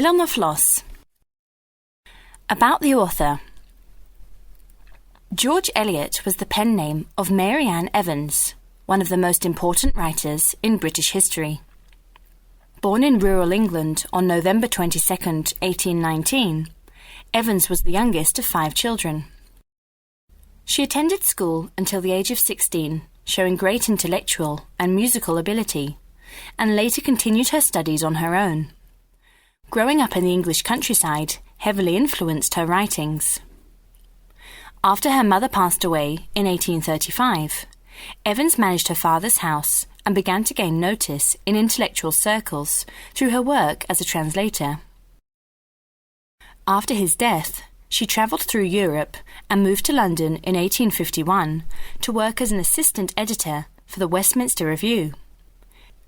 Mill on the Floss. About the author. George Eliot was the pen name of Mary Ann Evans, one of the most important writers in British history. Born in rural England on November 22, 1819, Evans was the youngest of 5 children. She attended school until the age of 16, showing great intellectual and musical ability, and later continued her studies on her own. Growing up in the English countryside heavily influenced her writings. After her mother passed away in 1835, Evans managed her father's house and began to gain notice in intellectual circles through her work as a translator. After his death, she travelled through Europe and moved to London in 1851 to work as an assistant editor for the Westminster Review.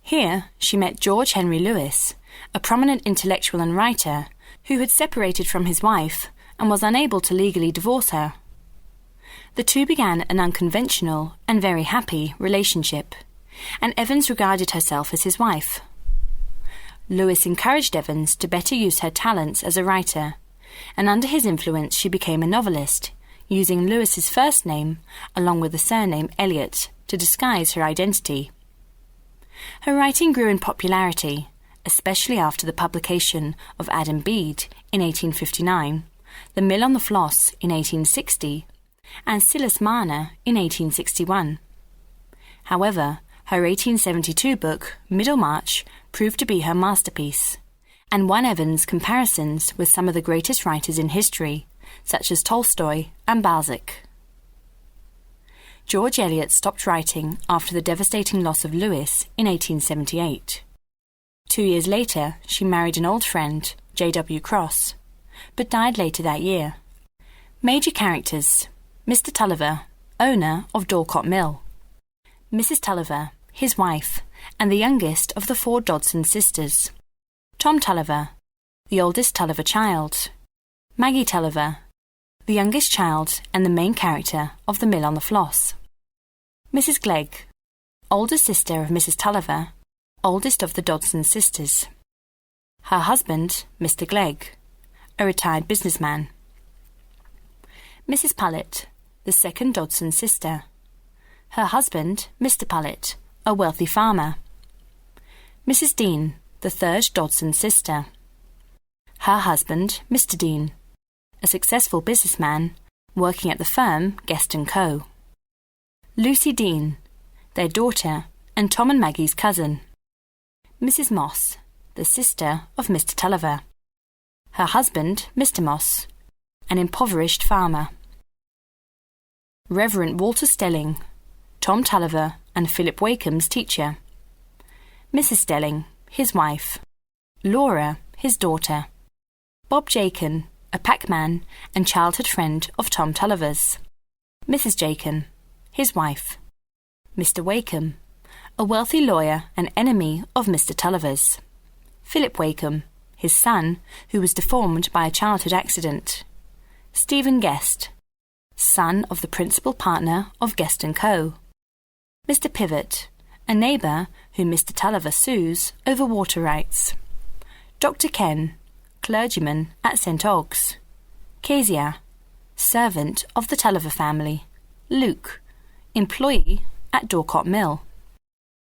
Here she met George Henry Lewes, a prominent intellectual and writer who had separated from his wife and was unable to legally divorce her. The two began an unconventional and very happy relationship, and Evans regarded herself as his wife. Lewes encouraged Evans to better use her talents as a writer, and under his influence she became a novelist, using Lewes's first name along with the surname Eliot to disguise her identity. Her writing grew in popularity, especially after the publication of Adam Bede in 1859, The Mill on the Floss in 1860, and Silas Marner in 1861. However, her 1872 book, Middlemarch, proved to be her masterpiece, and won Evans comparisons with some of the greatest writers in history, such as Tolstoy and Balzac. George Eliot stopped writing after the devastating loss of Lewes in 1878. 2 years later, she married an old friend, J.W. Cross, but died later that year. Major characters: Mr. Tulliver, owner of Dorcott Mill; Mrs. Tulliver, his wife, and the youngest of the 4 Dodson sisters; Tom Tulliver, the oldest Tulliver child; Maggie Tulliver, the youngest child and the main character of The Mill on the Floss; Mrs. Glegg, older sister of Mrs. Tulliver, oldest of the Dodson sisters; her husband, Mr. Glegg, a retired businessman; Mrs. Pullett, the second Dodson sister; her husband, Mr. Pullett, a wealthy farmer; Mrs. Dean, the third Dodson sister; her husband, Mr. Dean, a successful businessman working at the firm Guest & Co; Lucy Dean, their daughter and Tom and Maggie's cousin; Mrs. Moss, the sister of Mr. Tulliver; her husband, Mr. Moss, an impoverished farmer; Reverend Walter Stelling, Tom Tulliver and Philip Wakeham's teacher; Mrs. Stelling, his wife; Laura, his daughter; Bob Jakin, a packman and childhood friend of Tom Tulliver's; Mrs. Jakin, his wife; Mr. Wakeham, a wealthy lawyer and enemy of Mr. Tulliver's; Philip Wakeham, his son, who was deformed by a childhood accident; Stephen Guest, son of the principal partner of Guest & Co; Mr. Pivot, a neighbour whom Mr. Tulliver sues over water rights; Dr. Ken, clergyman at St. Ogg's; Kezia, servant of the Tulliver family; Luke, employee at Dorcott Mill.